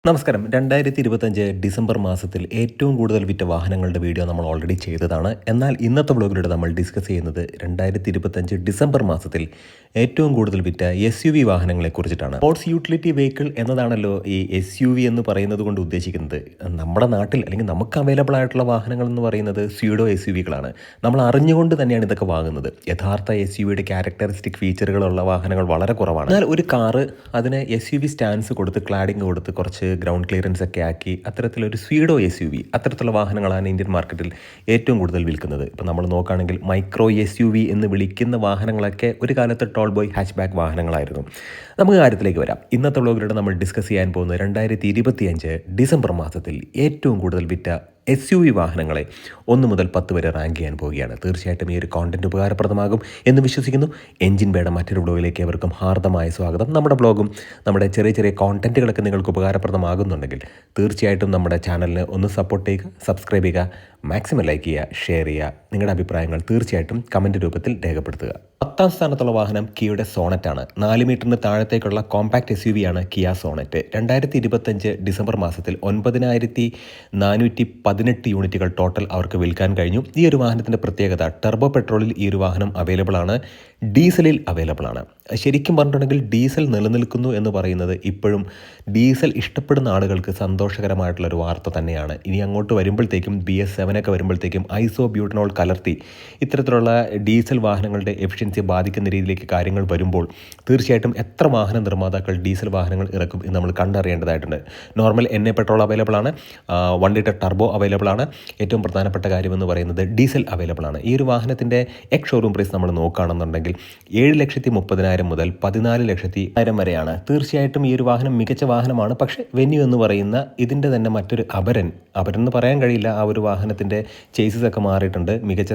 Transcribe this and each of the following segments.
നമസ്കാരം. 2025 ഡിസംബർ മാസത്തിൽ ഏറ്റവും കൂടുതൽ വിറ്റ വാഹനങ്ങളുടെ വീഡിയോ നമ്മൾ ഓൾറെഡി ചെയ്തതാണ്. എന്നാൽ ഇന്നത്തെ വ്ലോഗിലൂടെ നമ്മൾ ഡിസ്കസ് ചെയ്യുന്നത് 2025 ഡിസംബർ മാസത്തിൽ ഏറ്റവും കൂടുതൽ വിറ്റ SUV വാഹനങ്ങളെക്കുറിച്ചിട്ടാണ്. സ്പോർട്സ് യൂട്ടിലിറ്റി വെഹിക്കിൾ എന്നതാണല്ലോ ഈ SUV എന്ന് പറയുന്നത് കൊണ്ട് ഉദ്ദേശിക്കുന്നത്. നമ്മുടെ നാട്ടിൽ അല്ലെങ്കിൽ നമുക്ക് അവൈലബിൾ ആയിട്ടുള്ള വാഹനങ്ങൾ എന്ന് പറയുന്നത് സ്യൂഡോ SUVകളാണ്. നമ്മൾ അറിഞ്ഞുകൊണ്ട് തന്നെയാണ് ഇതൊക്കെ വാങ്ങുന്നത്. യഥാർത്ഥ SUVയുടെ ക്യാരക്ടറിസ്റ്റിക് ഫീച്ചറുകളുള്ള വാഹനങ്ങൾ വളരെ കുറവാണ്. എന്നാൽ ഒരു കാറ് അതിന് SUV സ്റ്റാൻസ് കൊടുത്ത് ക്ലാഡിങ് കൊടുത്ത് കുറച്ച് ഗ്രൗണ്ട് ക്ലിയറൻസ് ഒക്കെ ആക്കി അത്തരത്തിലൊരു സ്വീഡോ SUV അത്തരത്തിലുള്ള വാഹനങ്ങളാണ് ഇന്ത്യൻ മാർക്കറ്റിൽ ഏറ്റവും കൂടുതൽ വിൽക്കുന്നത്. ഇപ്പോൾ നമ്മൾ നോക്കുകയാണെങ്കിൽ മൈക്രോ SUV എന്ന് വിളിക്കുന്ന വാഹനങ്ങളൊക്കെ ഒരു കാലത്ത് ടോൾ ബോയ് ഹാച്ച് ബാക്ക് വാഹനങ്ങളായിരുന്നു. നമുക്ക് കാര്യത്തിലേക്ക് വരാം. ഇന്നത്തെ വ്ലോഗിലൂടെ നമ്മൾ ഡിസ്കസ് ചെയ്യാൻ പോകുന്നത് 2025 ഡിസംബർ മാസത്തിൽ ഏറ്റവും കൂടുതൽ വിറ്റ SUV വാഹനങ്ങളെ 1 മുതൽ 10 വരെ റാങ്ക് ചെയ്യാൻ പോവുകയാണ്. തീർച്ചയായിട്ടും ഈ ഒരു കോണ്ടന്റ് ഉപകാരപ്രദമാകും എന്ന് വിശ്വസിക്കുന്നു. എൻജിൻ ബേയുടെ മറ്റൊരു വ്ലോഗിലേക്ക് ഏവർക്കും ഹാർദമായ സ്വാഗതം. നമ്മുടെ വ്ലോഗും നമ്മുടെ ചെറിയ ചെറിയ കോണ്ടന്റുകളൊക്കെ നിങ്ങൾക്ക് ഉപകാരപ്രദമാകുന്നുണ്ടെങ്കിൽ തീർച്ചയായിട്ടും നമ്മുടെ ചാനലിന് ഒന്ന് സപ്പോർട്ട് ചെയ്യുക, സബ്സ്ക്രൈബ് ചെയ്യുക, മാക്സിമം ലൈക്ക് ചെയ്യുക, ഷെയർ ചെയ്യുക. നിങ്ങളുടെ അഭിപ്രായങ്ങൾ തീർച്ചയായിട്ടും കമൻറ്റ് രൂപത്തിൽ രേഖപ്പെടുത്തുക. 10ാം സ്ഥാനത്തുള്ള വാഹനം കിയയുടെ സോണറ്റാണ്. 4 മീറ്ററിന് താഴത്തേക്കുള്ള കോമ്പാക്ട് SUV ആണ് കിയ സോണറ്റ്. 2025 ഡിസംബർ മാസത്തിൽ 9418 യൂണിറ്റുകൾ ടോട്ടൽ അവർക്ക് വിൽക്കാൻ കഴിഞ്ഞു. ഈ ഒരു വാഹനത്തിൻ്റെ പ്രത്യേകത ടർബോ പെട്രോളിൽ ഈ ഒരു വാഹനം അവൈലബിൾ ആണ്, ഡീസലിൽ അവൈലബിൾ ആണ്. ശരിക്കും പറഞ്ഞിട്ടുണ്ടെങ്കിൽ ഡീസൽ നിലനിൽക്കുന്നു എന്ന് പറയുന്നത് ഇപ്പോഴും ഡീസൽ ഇഷ്ടപ്പെടുന്ന ആളുകൾക്ക് സന്തോഷകരമായിട്ടുള്ളൊരു വാർത്ത തന്നെയാണ്. ഇനി അങ്ങോട്ട് വരുമ്പോഴത്തേക്കും BS7 ഒക്കെ വരുമ്പോഴത്തേക്കും ഐസോ ബ്യൂട്ടനോൾ കലർത്തി ഇത്തരത്തിലുള്ള ഡീസൽ വാഹനങ്ങളുടെ എഫിഷ്യൻസി ബാധിക്കുന്ന രീതിയിലേക്ക് കാര്യങ്ങൾ വരുമ്പോൾ തീർച്ചയായിട്ടും എത്ര വാഹന നിർമ്മാതാക്കൾ ഡീസൽ വാഹനങ്ങൾ ഇറക്കും എന്ന് നമ്മൾ കണ്ടറിയേണ്ടതായിട്ടുണ്ട്. നോർമൽ NA പെട്രോൾ അവൈലബിൾ ആണ്, 1 ലിറ്റർ ടർബോ അവൈലബിൾ ആണ്. ഏറ്റവും പ്രധാനപ്പെട്ട കാര്യമെന്ന് പറയുന്നത് ഡീസൽ അവൈലബിൾ ആണ്. ഈ ഒരു വാഹനത്തിൻ്റെ ഷോറൂം പ്രൈസ് നമ്മൾ നോക്കുകയാണെന്നുണ്ടെങ്കിൽ 7,30,000 മുതൽ 14,00,000 വരെയാണ്. തീർച്ചയായിട്ടും ഈ ഒരു വാഹനം മികച്ച വാഹനമാണ്. പക്ഷേ വെന്യൂ എന്ന് പറയുന്ന ഇതിൻ്റെ തന്നെ മറ്റൊരു അപരൻ എന്ന് പറയാൻ കഴിയില്ല. ആ ഒരു വാഹനത്തിൻ്റെ ചേസസ് ഒക്കെ മാറിയിട്ടുണ്ട്. മികച്ച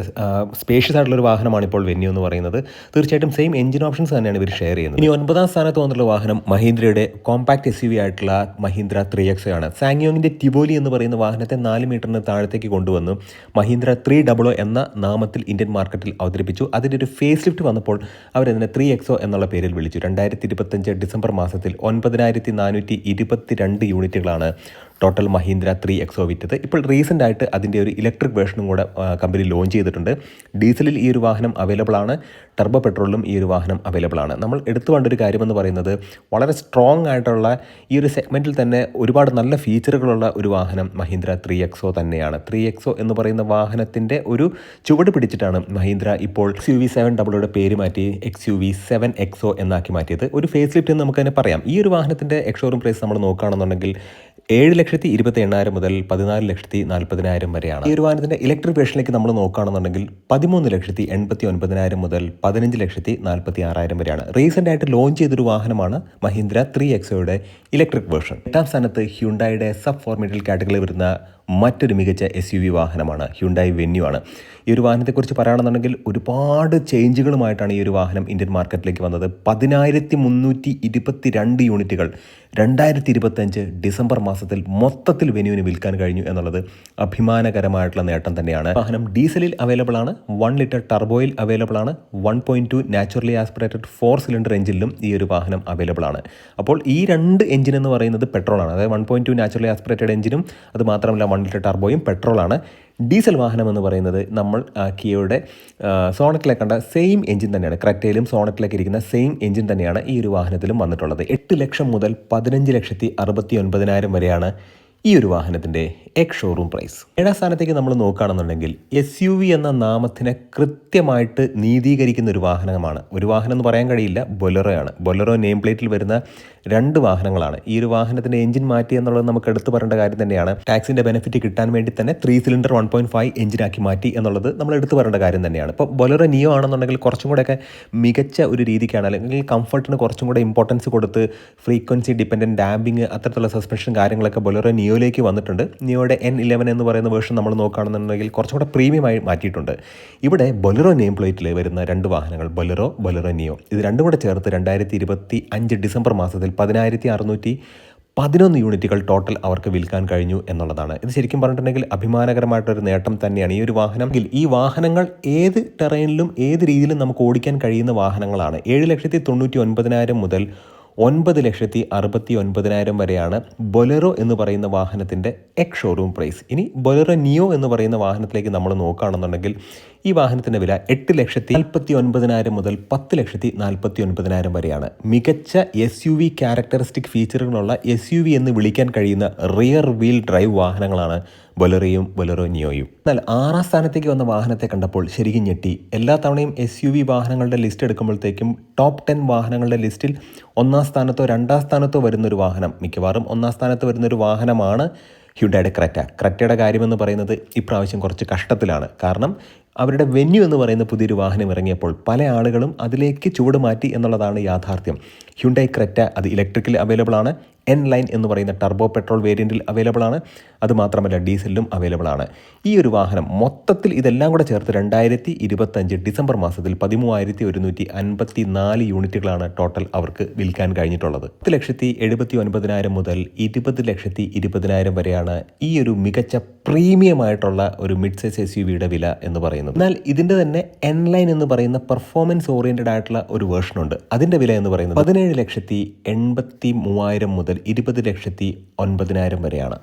സ്പേഷ്യസ് ആയിട്ടുള്ളൊരു വാഹനമാണ് ഇപ്പോൾ വെന്യൂ എന്ന് പറയുന്നത്. തീർച്ചയായിട്ടും സെയിം എഞ്ചിൻ ഓപ്ഷൻസ് തന്നെയാണ് ഇവർ ഷെയർ ചെയ്യുന്നത്. ഇനി 9ാം സ്ഥാനത്ത് വന്നിട്ടുള്ള വാഹനം മഹീന്ദ്രയുടെ കോമ്പാക്ട് SUV ആയിട്ടുള്ള മഹീന്ദ്ര 3XO ആണ്. സാങ്യോങ്ങിൻ്റെ ടിബോലി എന്ന് പറയുന്ന വാഹനത്തെ 4 മീറ്ററിന് താഴത്തേക്ക് കൊണ്ടുവന്ന് മഹീന്ദ്ര 300 എന്ന നാമത്തിൽ ഇന്ത്യൻ മാർക്കറ്റിൽ അവതരിപ്പിച്ചു. അതിൻ്റെ ഒരു ഫേസ് ലിഫ്റ്റ് വന്നപ്പോൾ അവരതിനെ 3XO എന്നുള്ള പേരിൽ വിളിച്ചു. 2025 ഡിസംബർ മാസത്തിൽ 9422 യൂണിറ്റുകളാണ് ടോട്ടൽ മഹീന്ദ്ര 3XO വിറ്റത്. ഇപ്പോൾ റീസെൻ്റ് ആയിട്ട് അതിൻ്റെ ഒരു ഇലക്ട്രിക് വേർഷനും കൂടെ കമ്പനി ലോഞ്ച് ചെയ്തിട്ടുണ്ട്. ഡീസലിൽ ഈ ഒരു വാഹനം അവൈലബിൾ ആണ്, ടർബോ പെട്രോളിലും ഈ ഒരു വാഹനം അവൈലബിൾ ആണ്. നമ്മൾ എടുത്തു കൊണ്ടൊരു കാര്യമെന്ന് പറയുന്നത് വളരെ സ്ട്രോങ് ആയിട്ടുള്ള ഈ ഒരു സെഗ്മെൻറ്റിൽ തന്നെ ഒരുപാട് നല്ല ഫീച്ചറുകളുള്ള ഒരു വാഹനം മഹീന്ദ്ര 3XO തന്നെയാണ്. 3XO എന്ന് പറയുന്ന വാഹനത്തിൻ്റെ ഒരു ചുവട് പിടിച്ചിട്ടാണ് മഹീന്ദ്ര ഇപ്പോൾ XUV700 പേര് മാറ്റി XUV7XO എന്നാക്കി മാറ്റിയത്. ഒരു ഫേസ് ലിഫ്റ്റ് എന്ന് നമുക്ക് തന്നെ പറയാം. ഈ ഒരു വാഹനത്തിൻ്റെ ഷോറൂം പ്രൈസ് നമ്മൾ നോക്കുകയാണെന്നുണ്ടെങ്കിൽ 7,28,000 മുതൽ 14,40,000 വരെയാണ്. ഈ ഒരു വാഹനത്തിൻ്റെ ഇലക്ട്രിക് വേർഷനിലേക്ക് നമ്മൾ നോക്കുകയാണെന്നുണ്ടെങ്കിൽ 13,89,000 മുതൽ 15,46,000 വരെയാണ്. റീസെൻ്റ് ആയിട്ട് ലോഞ്ച് ചെയ്തൊരു വാഹനമാണ് മഹീന്ദ്ര 3XOയുടെ ഇലക്ട്രിക് വേർഷൻ. 8ാം സ്ഥാനത്ത് ഹ്യുണ്ടായുടെ സബ് 4 മീറ്റർ കാറ്റഗറിയിൽ വരുന്ന മറ്റൊരു മികച്ച SUV വാഹനമാണ് ഹ്യുണ്ടായി വെന്യൂ ആണ്. ഈ ഒരു വാഹനത്തെക്കുറിച്ച് പറയുകയാണെന്നുണ്ടെങ്കിൽ ഒരുപാട് ചേഞ്ചുകളുമായിട്ടാണ് ഈ ഒരു വാഹനം ഇന്ത്യൻ മാർക്കറ്റിലേക്ക് വന്നത്. 10,322 യൂണിറ്റുകൾ 2025 ഡിസംബർ മാസത്തിൽ മൊത്തത്തിൽ വെന്യൂവിന് വിൽക്കാൻ കഴിഞ്ഞു എന്നുള്ളത് അഭിമാനകരമായിട്ടുള്ള നേട്ടം തന്നെയാണ്. വാഹനം ഡീസലിൽ അവൈലബിൾ ആണ്, 1 ലിറ്റർ ടർബോയിൽ അവൈലബിൾ ആണ്, 1.2 നാച്ചുറലി ആസ്പിറേറ്റഡ് 4 സിലിണ്ടർ എഞ്ചിനിലും ഈ ഒരു വാഹനം അവൈലബിൾ ആണ്. അപ്പോൾ ഈ 2 എഞ്ചിൻ എന്ന് പറയുന്നത് പെട്രോളാണ്. അതായത് 1.2 നാച്ചുറലി ആസ്പിറേറ്റഡ് എഞ്ചിനും അത് മാത്രമല്ല 1 ലിറ്റർ ടർബോയും പെട്രോളാണ്. ഡീസൽ വാഹനം എന്ന് പറയുന്നത് നമ്മൾ കിയയുടെ സോണറ്റിലേക്ക് കണ്ട സെയിം എഞ്ചിൻ തന്നെയാണ്. ക്രെറ്റയിലും സോണറ്റിലേക്ക് ഇരിക്കുന്ന സെയിം എഞ്ചിൻ തന്നെയാണ് ഈ ഒരു വാഹനത്തിലും വന്നിട്ടുള്ളത്. 8 ലക്ഷം മുതൽ 15,69,000 വരെയാണ് ഈ ഒരു വാഹനത്തിൻ്റെ ഷോറൂം പ്രൈസ്. 7ാം സ്ഥാനത്തേക്ക് നമ്മൾ നോക്കുകയാണെന്നുണ്ടെങ്കിൽ SUV എന്ന നാമത്തിനെ കൃത്യമായിട്ട് നീതീകരിക്കുന്ന ഒരു വാഹനമാണ്. ഒരു വാഹനം എന്ന് പറയാൻ കഴിയില്ല, ബൊലെറോയാണ്. ബൊലെറോ നെയിം പ്ലേറ്റിൽ വരുന്ന 2 വാഹനങ്ങളാണ്. ഈ ഒരു വാഹനത്തിൻ്റെ എഞ്ചിൻ മാറ്റി എന്നുള്ളത് നമുക്ക് എടുത്തു പറയേണ്ട കാര്യം തന്നെയാണ്. ടാക്സിൻ്റെ ബെനിഫിറ്റ് കിട്ടാൻ വേണ്ടി തന്നെ 3 സിലിണ്ടർ 1.5 എഞ്ചിനാക്കി മാറ്റി എന്നുള്ളത് നമ്മൾ എടുത്തു പറയേണ്ട കാര്യം തന്നെയാണ്. ഇപ്പോൾ ബൊലെറോ നിയോ ആണെന്നുണ്ടെങ്കിൽ കുറച്ചും കൂടെയൊക്കെ മികച്ച ഒരു രീതിക്കാണ്, അല്ലെങ്കിൽ കംഫർട്ടിന് കുറച്ചും കൂടെ ഇമ്പോർട്ടൻസ് കൊടുത്ത് ഫ്രീക്വൻസി ഡിപ്പെൻഡൻറ്റ് ഡാമ്പിങ് അത്തരത്തിലുള്ള സസ്പെൻഷൻ കാര്യങ്ങളൊക്കെ ബൊലെറോ നിയോയിലേക്ക് വന്നിട്ടുണ്ട്. നിയോയുടെ N11 എന്ന് പറയുന്ന വേർഷൻ നമ്മൾ നോക്കുകയാണെന്നുണ്ടെങ്കിൽ കുറച്ചും കൂടെ പ്രീമിയമായി മാറ്റിയിട്ടുണ്ട്. ഇവിടെ ബൊലെറോ നെയിം പ്ലേറ്റിൽ വരുന്ന 2 വാഹനങ്ങൾ ബൊലെറോ നിയോ ഇത് രണ്ടും കൂടെ ചേർത്ത് 2025 ഡിസംബർ മാസത്തിൽ 10,611 യൂണിറ്റുകൾ ടോട്ടൽ അവർക്ക് വിൽക്കാൻ കഴിഞ്ഞു എന്നുള്ളതാണ്. ഇത് ശരിക്കും പറഞ്ഞിട്ടുണ്ടെങ്കിൽ അഭിമാനകരമായിട്ടൊരു നേട്ടം തന്നെയാണ്. ഈ ഒരു വാഹനം ഈ വാഹനങ്ങൾ ഏത് ടെറൈനിലും ഏത് രീതിയിലും നമുക്ക് ഓടിക്കാൻ കഴിയുന്ന വാഹനങ്ങളാണ്. 7,99,000 മുതൽ 9,69,000 വരെയാണ് ബൊലെറോ എന്ന് പറയുന്ന വാഹനത്തിൻ്റെ എക്സ് ഷോറൂം പ്രൈസ്. ഇനി ബൊലെറോ നിയോ എന്ന് പറയുന്ന വാഹനത്തിലേക്ക് നമ്മൾ നോക്കുകയാണെന്നുണ്ടെങ്കിൽ ഈ വാഹനത്തിൻ്റെ വില 8,49,000 മുതൽ 10,49,000 വരെയാണ്. മികച്ച SUV ക്യാരക്ടറിസ്റ്റിക് ഫീച്ചറുകളുള്ള SUV എന്ന് വിളിക്കാൻ കഴിയുന്ന റിയർ വീൽ ഡ്രൈവ് വാഹനങ്ങളാണ് ബൊലെറോയും ബൊലെറോ നിയോയും. എന്നാൽ 6ാം സ്ഥാനത്തേക്ക് വന്ന വാഹനത്തെ കണ്ടപ്പോൾ ശരിക്കും ഞെട്ടി. എല്ലാ തവണയും SUV വാഹനങ്ങളുടെ ലിസ്റ്റ് എടുക്കുമ്പോഴത്തേക്കും ടോപ്പ് 10 വാഹനങ്ങളുടെ ലിസ്റ്റിൽ 1ാം സ്ഥാനത്തോ 2ാം സ്ഥാനത്തോ വരുന്നൊരു വാഹനം, മിക്കവാറും 1ാം സ്ഥാനത്ത് വരുന്നൊരു വാഹനമാണ് ഹ്യുണ്ടായുടെ ക്രെറ്റ. ക്രെറ്റയുടെ കാര്യമെന്ന് പറയുന്നത് ഇപ്രാവശ്യം കുറച്ച് കഷ്ടത്തിലാണ്. കാരണം അവരുടെ വെന്യൂ എന്ന് പറയുന്ന പുതിയൊരു വാഹനം ഇറങ്ങിയപ്പോൾ പല ആളുകളും അതിലേക്ക് ചുവട് മാറ്റി എന്നുള്ളതാണ് യാഥാർത്ഥ്യം. ഹ്യുണ്ടായി ക്രെറ്റ അത് ഇലക്ട്രിക്കൽ അവൈലബിൾ ആണ്, N ലൈൻ എന്ന് പറയുന്ന ടർബോ പെട്രോൾ വേരിയൻറ്റിൽ അവൈലബിൾ ആണ്, അതുമാത്രമല്ല ഡീസലിലും അവൈലബിൾ ആണ്. ഈ ഒരു വാഹനം മൊത്തത്തിൽ ഇതെല്ലാം കൂടെ ചേർത്ത് 2025 ഡിസംബർ മാസത്തിൽ 13,154 യൂണിറ്റുകളാണ് ടോട്ടൽ അവർക്ക് വിൽക്കാൻ കഴിഞ്ഞിട്ടുള്ളത്. 10,79,000 മുതൽ 20,20,000 വരെയാണ് ഈ ഒരു മികച്ച പ്രീമിയം ആയിട്ടുള്ള ഒരു മിഡ് സൈസ് SUVയുടെ വില എന്ന് പറയുന്നത്. എന്നാൽ ഇതിൻ്റെ തന്നെ N ലൈൻ എന്ന് പറയുന്ന പെർഫോമൻസ് ഓറിയൻറ്റഡ് ആയിട്ടുള്ള ഒരു വേർഷനുണ്ട്. അതിൻ്റെ വില എന്ന് പറയുന്നത് 17,83,000 മുതൽ 20,09,000 വരെയാണ്.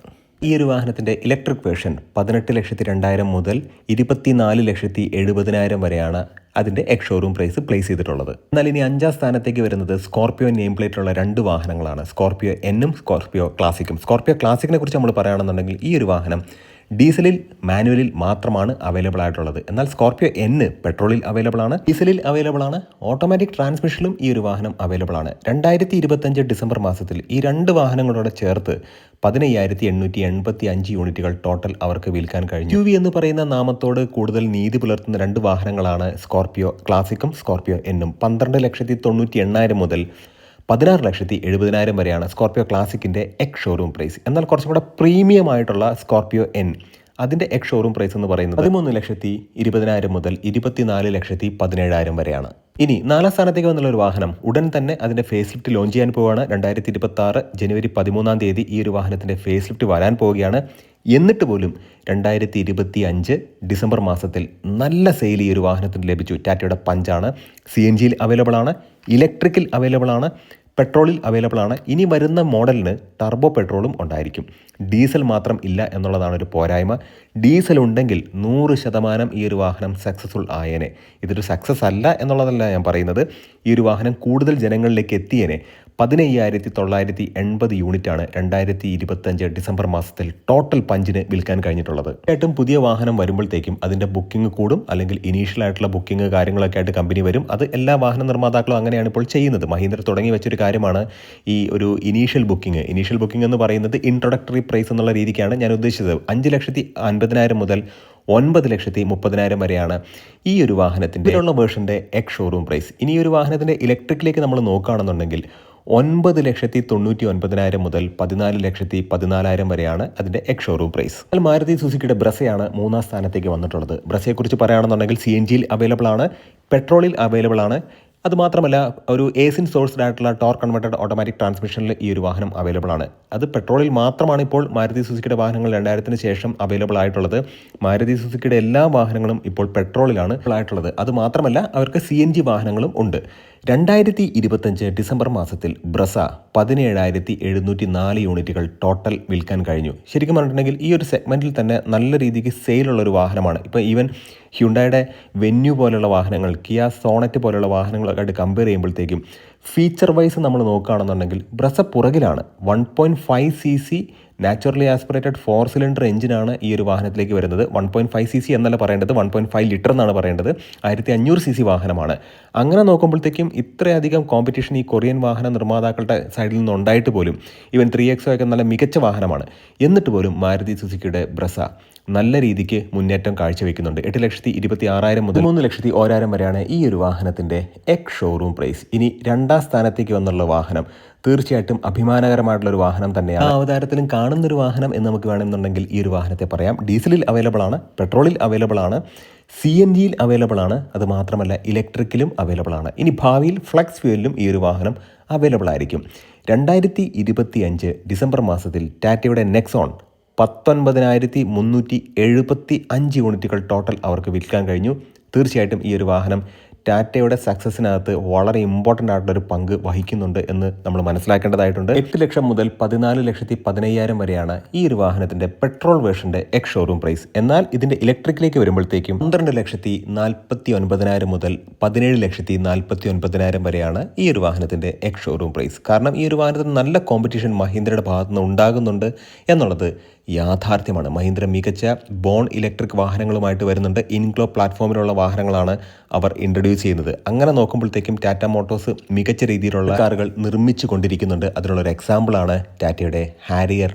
ഈ ഒരു വാഹനത്തിൻ്റെ ഇലക്ട്രിക് വേർഷൻ 18,02,000 മുതൽ 24,70,000 വരെയാണ് അതിൻ്റെ എക്സ് ഷോറൂം പ്രൈസ് പ്ലേസ് ചെയ്തിട്ടുള്ളത്. എന്നാൽ ഇനി 5ാം സ്ഥാനത്തേക്ക് വരുന്നത് സ്കോർപിയോ നെയിം പ്ലേറ്റുള്ള 2 വാഹനങ്ങളാണ്, സ്കോർപിയോ എന്നും സ്കോർപിയോ ക്ലാസിക്കും. സ്കോർപിയോ ക്ലാസിക്കിനെ കുറിച്ച് നമ്മൾ പറയുകയാണെന്നുണ്ടെങ്കിൽ ഈ ഒരു വാഹനം ഡീസലിൽ മാനുവലിൽ മാത്രമാണ് അവൈലബിൾ ആയിട്ടുള്ളത്. എന്നാൽ സ്കോർപിയോ N പെട്രോളിൽ അവൈലബിൾ ആണ്, ഡീസലിൽ അവൈലബിൾ ആണ്, ഓട്ടോമാറ്റിക് ട്രാൻസ്മിഷനിലും ഈ ഒരു വാഹനം അവൈലബിൾ ആണ്. 2025 ഡിസംബർ മാസത്തിൽ ഈ 2 വാഹനങ്ങളോടെ ചേർത്ത് 15,885 യൂണിറ്റുകൾ ടോട്ടൽ അവർക്ക് വിൽക്കാൻ കഴിഞ്ഞു. SUV എന്ന് പറയുന്ന നാമത്തോട് കൂടുതൽ നീതി പുലർത്തുന്ന 2 വാഹനങ്ങളാണ് സ്കോർപിയോ ക്ലാസിക്കും സ്കോർപിയോ എന്നും. 12,98,000 മുതൽ 16,70,000 വരെയാണ് സ്കോർപിയോ ക്ലാസിക്കിൻ്റെ എക്സ് ഷോറൂം പ്രൈസ്. എന്നാൽ കുറച്ചും കൂടെ പ്രീമിയം ആയിട്ടുള്ള സ്കോർപിയോ N അതിൻ്റെ എക്സ് ഷോറൂം പ്രൈസ് എന്ന് പറയുന്നത് 13,20,000 മുതൽ 24,17,000 വരെയാണ്. ഇനി 4ാം സ്ഥാനത്തേക്ക് വന്നുള്ള ഒരു വാഹനം ഉടൻ തന്നെ അതിൻ്റെ ഫേസ് ലിഫ്റ്റ് ലോഞ്ച് ചെയ്യാൻ പോവുകയാണ്. 2026 ജനുവരി 13-ാം തീയതി ഈ ഒരു വാഹനത്തിൻ്റെ ഫേസ് ലിഫ്റ്റ് വരാൻ പോവുകയാണ്. എന്നിട്ട് പോലും 2025 ഡിസംബർ മാസത്തിൽ നല്ല സെയിൽ ഈ ഒരു വാഹനത്തിന് ലഭിച്ചു. ടാറ്റയുടെ പഞ്ചാണ്, CNGയിൽ അവൈലബിൾ ആണ്, ഇലക്ട്രിക്കിൽ അവൈലബിൾ ആണ്, പെട്രോളിൽ അവൈലബിൾ ആണ്. ഇനി വരുന്ന മോഡലിന് ടർബോ പെട്രോളും ഉണ്ടായിരിക്കും. ഡീസൽ മാത്രം ഇല്ല എന്നുള്ളതാണ് ഒരു പോരായ്മ. ഡീസൽ ഉണ്ടെങ്കിൽ 100% ഈ ഒരു വാഹനം സക്സസ്ഫുൾ ആയേനെ. ഇതൊരു സക്സസ് അല്ല എന്നുള്ളതല്ല ഞാൻ പറയുന്നത്. ഈ ഒരു വാഹനം കൂടുതൽ ജനങ്ങളിലേക്ക് എത്തിയേനെ. 15,980 യൂണിറ്റാണ് 2025 ഡിസംബർ മാസത്തിൽ ടോട്ടൽ പഞ്ചിന് വിൽക്കാൻ കഴിഞ്ഞിട്ടുള്ളത്. ഏറ്റവും പുതിയ വാഹനം വരുമ്പോഴത്തേക്കും അതിൻ്റെ ബുക്കിംഗ് കൂടും, അല്ലെങ്കിൽ ഇനീഷ്യൽ ആയിട്ടുള്ള ബുക്കിംഗ് കാര്യങ്ങളൊക്കെ ആയിട്ട് കമ്പനി വരും. അത് എല്ലാ വാഹന നിർമ്മാതാക്കളും അങ്ങനെയാണ് ഇപ്പോൾ ചെയ്യുന്നത്. മഹീന്ദ്ര തുടങ്ങി വെച്ചൊരു കാര്യമാണ് ഈ ഒരു ഇനീഷ്യൽ ബുക്കിംഗ്. ഇനീഷ്യൽ ബുക്കിംഗ് എന്ന് പറയുന്നത് ഇൻട്രൊഡക്ടറി പ്രൈസ് എന്നുള്ള രീതിക്കാണ് ഞാൻ ഉദ്ദേശിച്ചത്. 5,50,000 മുതൽ 9,30,000 വരെയാണ് ഈ ഒരു വാഹനത്തിൻ്റെ ഉള്ള വേർഷൻ്റെ എക്സ് ഷോറൂം പ്രൈസ്. ഇനി ഒരു വാഹനത്തിൻ്റെ ഇലക്ട്രിക്കിലേക്ക് നമ്മൾ നോക്കുകയാണെന്നുണ്ടെങ്കിൽ 9,99,000 മുതൽ 14,14,000 വരെയാണ് അതിൻ്റെ എക്സ് ഷോറൂം പ്രൈസ്. എന്നാൽ മാരുതി സുസുക്കിയുടെ ബ്രസയാണ് 3ാം സ്ഥാനത്തേക്ക് വന്നിട്ടുള്ളത്. ബ്രസയെക്കുറിച്ച് പറയുകയാണെന്നുണ്ടെങ്കിൽ CNGയിൽ അവൈലബിൾ ആണ്, പെട്രോളിൽ അവൈലബിൾ ആണ്. അതുമാത്രമല്ല ഒരു ഏസിൻ സോഴ്സ്ഡ് ആയിട്ടുള്ള ടോർക്ക് കൺവെർട്ടഡ് ഓട്ടോമാറ്റിക് ട്രാൻസ്മിഷനിൽ ഈ ഒരു വാഹനം അവൈലബിൾ ആണ്. അത് പെട്രോളിൽ മാത്രമാണ് ഇപ്പോൾ മാരുതി സുസുക്കിയുടെ വാഹനങ്ങൾ 2000-ന് ശേഷം അവൈലബിൾ ആയിട്ടുള്ളത്. മാരുതി സുസുക്കിയുടെ എല്ലാ വാഹനങ്ങളും ഇപ്പോൾ പെട്രോളിലാണ് ആയിട്ടുള്ളത്. അതുമാത്രമല്ല അവർക്ക് CNG വാഹനങ്ങളും ഉണ്ട്. 2025 ഡിസംബർ മാസത്തിൽ ബ്രസ 17,704 യൂണിറ്റുകൾ ടോട്ടൽ വിൽക്കാൻ കഴിഞ്ഞു. ശരിക്കും പറഞ്ഞിട്ടുണ്ടെങ്കിൽ ഈ ഒരു സെഗ്മെൻറ്റിൽ തന്നെ നല്ല രീതിക്ക് സെയിലുള്ളൊരു വാഹനമാണ്. ഇപ്പോൾ ഈവൻ ഹ്യുണ്ടായുടെ വെന്യൂ പോലുള്ള വാഹനങ്ങൾ, കിയ സോണറ്റ് പോലുള്ള വാഹനങ്ങളൊക്കെ ആയിട്ട് കമ്പയർ ചെയ്യുമ്പോഴത്തേക്കും ഫീച്ചർ വൈസ് നമ്മൾ നോക്കുകയാണെന്നുണ്ടെങ്കിൽ ബ്രസ പുറകിലാണ്. 1.5 cc നാച്ചുറലി ആസ്പിറേറ്റഡ് 4 സിലിണ്ടർ എഞ്ചിനാണ് ഈ ഒരു വാഹനത്തിലേക്ക് വരുന്നത്. 1.5 cc എന്നല്ല പറയേണ്ടത്, 1.5 ലിറ്റർ എന്നാണ് പറയേണ്ടത്. 1500 cc വാഹനമാണ്. അങ്ങനെ നോക്കുമ്പോഴത്തേക്കും ഇത്രയധികം കോമ്പറ്റീഷൻ ഈ കൊറിയൻ വാഹന നിർമ്മാതാക്കളുടെ സൈഡിൽ നിന്ന് ഉണ്ടായിട്ട് പോലും, ഈവൻ 3XO ഒക്കെ നല്ല മികച്ച വാഹനമാണ്. എന്നിട്ട് പോലും മാരുതി സുസുക്കിയുടെ ബ്രസ നല്ല രീതിക്ക് മുന്നേറ്റം കാഴ്ചവെക്കുന്നുണ്ട്. 8,26,000 മുതൽ 3,01,000 വരെയാണ് ഈ ഒരു വാഹനത്തിൻ്റെ എക്സ് ഷോറൂം പ്രൈസ്. ഇനി 2ാം സ്ഥാനത്തേക്ക് വന്നുള്ള വാഹനം തീർച്ചയായിട്ടും അഭിമാനകരമായിട്ടുള്ളൊരു വാഹനം തന്നെയാണ്. ആ അവതാരത്തിലും കാണുന്നൊരു വാഹനം എന്ന് നമുക്ക് വേണമെന്നുണ്ടെങ്കിൽ ഈ ഒരു വാഹനത്തെ പറയാം. ഡീസലിൽ അവൈലബിൾ ആണ്, പെട്രോളിൽ അവൈലബിൾ ആണ്, CNGയിൽ അവൈലബിൾ ആണ്, അതുമാത്രമല്ല ഇലക്ട്രിക്കിലും അവൈലബിൾ ആണ്. ഇനി ഭാവിയിൽ ഫ്ലെക്സ് ഫ്യൂവലിലും ഈ ഒരു വാഹനം അവൈലബിൾ ആയിരിക്കും. 2025 ഡിസംബർ മാസത്തിൽ ടാറ്റയുടെ നെക്സോൺ 19,375 യൂണിറ്റുകൾ ടോട്ടൽ അവർക്ക് വിൽക്കാൻ കഴിഞ്ഞു. തീർച്ചയായിട്ടും ഈ ഒരു വാഹനം ടാറ്റയുടെ സക്സസിനകത്ത് വളരെ ഇമ്പോർട്ടൻ്റ് ആയിട്ടുള്ളൊരു പങ്ക് വഹിക്കുന്നുണ്ട് എന്ന് നമ്മൾ മനസ്സിലാക്കേണ്ടതായിട്ടുണ്ട്. 8 ലക്ഷം മുതൽ 14,15,000 വരെയാണ് ഈ ഒരു വാഹനത്തിൻ്റെ പെട്രോൾ വേർഷൻ്റെ എക്സ് ഷോറൂം പ്രൈസ്. എന്നാൽ ഇതിൻ്റെ ഇലക്ട്രിക്കിലേക്ക് വരുമ്പോഴത്തേക്കും 12,49,000 മുതൽ 17,49,000 വരെയാണ് ഈ ഒരു വാഹനത്തിൻ്റെ എക്സ് ഷോറൂം പ്രൈസ്. കാരണം ഈ ഒരു വാഹനത്തിന് നല്ല കോമ്പറ്റീഷൻ മഹീന്ദ്രയുടെ ഭാഗത്തുനിന്ന് ഉണ്ടാകുന്നുണ്ട് എന്നുള്ളത് യാഥാർത്ഥ്യമാണ്. മഹീന്ദ്ര മികച്ച ബോൺ ഇലക്ട്രിക് വാഹനങ്ങളുമായിട്ട് വരുന്നുണ്ട്. ഇൻഗ്ലോ പ്ലാറ്റ്ഫോമിലുള്ള വാഹനങ്ങളാണ് അവർ ഇൻട്രൊഡ്യൂസ് ചെയ്യുന്നത്. അങ്ങനെ നോക്കുമ്പോഴത്തേക്കും ടാറ്റ മോട്ടോഴ്സ് മികച്ച രീതിയിലുള്ള കാറുകൾ നിർമ്മിച്ചു കൊണ്ടിരിക്കുന്നുണ്ട്. അതിനുള്ളൊരു എക്സാമ്പിളാണ് ടാറ്റയുടെ ഹാരിയർ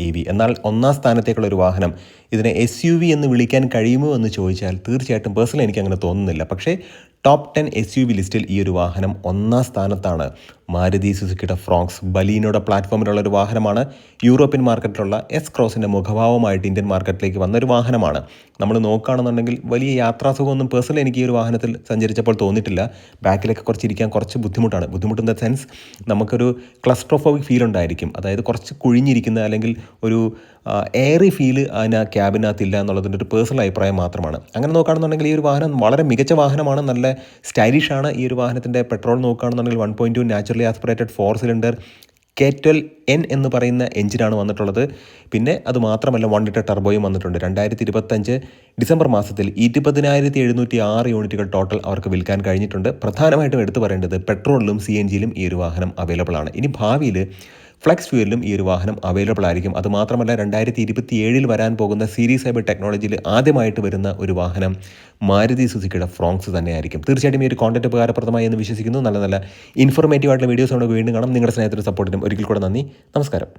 .EV. എന്നാൽ ഒന്നാം സ്ഥാനത്തേക്കുള്ള ഒരു വാഹനം ഇതിനെ SUV എന്ന് വിളിക്കാൻ കഴിയുമോ എന്ന് ചോദിച്ചാൽ തീർച്ചയായിട്ടും പേഴ്സണലി എനിക്ക് അങ്ങനെ തോന്നുന്നില്ല. പക്ഷേ ടോപ്പ് 10 SUV ലിസ്റ്റിൽ ഈ ഒരു വാഹനം ഒന്നാം സ്ഥാനത്താണ്. മാരുതി സുസുക്കിയുടെ ഫ്രോങ്സ് ബലീനോയുടെ പ്ലാറ്റ്ഫോമിലുള്ള ഒരു വാഹനമാണ്. യൂറോപ്യൻ മാർക്കറ്റിലുള്ള എസ് ക്രോസിൻ്റെ മുഖഭാവമായിട്ട് ഇന്ത്യൻ മാർക്കറ്റിലേക്ക് വന്നൊരു വാഹനമാണ്. നമ്മൾ നോക്കുകയാണെന്നുണ്ടെങ്കിൽ വലിയ യാത്രാസുഖമൊന്നും പേഴ്സണലി എനിക്ക് ഈ ഒരു വാഹനത്തിൽ സഞ്ചരിച്ചപ്പോൾ തോന്നിയിട്ടില്ല. ബാക്കിലൊക്കെ കുറച്ചിരിക്കാൻ കുറച്ച് ബുദ്ധിമുട്ടാണ്. ബുദ്ധിമുട്ട് ഇൻ ദ സെൻസ് നമുക്കൊരു ക്ലസ്ട്രോഫോബിക് ഫീൽ ഉണ്ടായിരിക്കും. അതായത് കുറച്ച് കുഴിഞ്ഞിരിക്കുന്ന അല്ലെങ്കിൽ ഒരു എയറി ഫീല് അതിന് ക്യാബിനകത്തില്ല എന്നുള്ളതിൻ്റെ ഒരു പേഴ്സണൽ അഭിപ്രായം മാത്രമാണ്. അങ്ങനെ നോക്കുകയാണെന്നുണ്ടെങ്കിൽ ഈ ഒരു വാഹനം വളരെ മികച്ച വാഹനമാണ്. നല്ല സ്റ്റൈലിഷാണ്. ഈ ഒരു വാഹനത്തിൻ്റെ പെട്രോൾ നോക്കുകയാണെന്നുണ്ടെങ്കിൽ 1.2 നാച്ചുറലി ആസ്പിറേറ്റഡ് 4 സിലിണ്ടർ K12N എന്ന് പറയുന്ന എഞ്ചിനാണ് വന്നിട്ടുള്ളത്. പിന്നെ അത് മാത്രമല്ല 1 ലിറ്റർ ടർബോയും വന്നിട്ടുണ്ട്. 2025 ഡിസംബർ മാസത്തിൽ 20,706 യൂണിറ്റുകൾ ടോട്ടൽ അവർക്ക് വിൽക്കാൻ കഴിഞ്ഞിട്ടുണ്ട്. പ്രധാനമായിട്ടും എടുത്തു പറയേണ്ടത് പെട്രോളിലും CNGയിലും ഈ ഒരു വാഹനം അവൈലബിൾ ആണ്. ഇനി ഭാവിയിൽ ഫ്ലെക്സ് ഫ്യൂവലിലും ഈ ഒരു വാഹനം അവൈലബിൾ ആയിരിക്കും. അതുമാത്രമല്ല 2027 വരാൻ പോകുന്ന സീരീസ് ഹൈബ്രിഡ് ടെക്നോളജിയിൽ ആദ്യമായിട്ട് വരുന്ന ഒരു വാഹനം മാരുതി സുസുക്കിയുടെ ഫ്രോങ്സ് തന്നെയായിരിക്കും. തീർച്ചയായിട്ടും ഈ ഒരു കോണ്ടന്റ് ഉപകാരപ്രദമായി എന്ന് വിശ്വസിക്കുന്നു. നല്ല നല്ല ഇൻഫോർമേറ്റീവ് ആയിട്ടുള്ള വീഡിയോസ് വീണ്ടും കാണാം. നിങ്ങളുടെ സ്നേഹത്തിൻ്റെ സപ്പോർട്ടിനും ഒരിക്കൽ കൂടെ നന്ദി. നമസ്കാരം.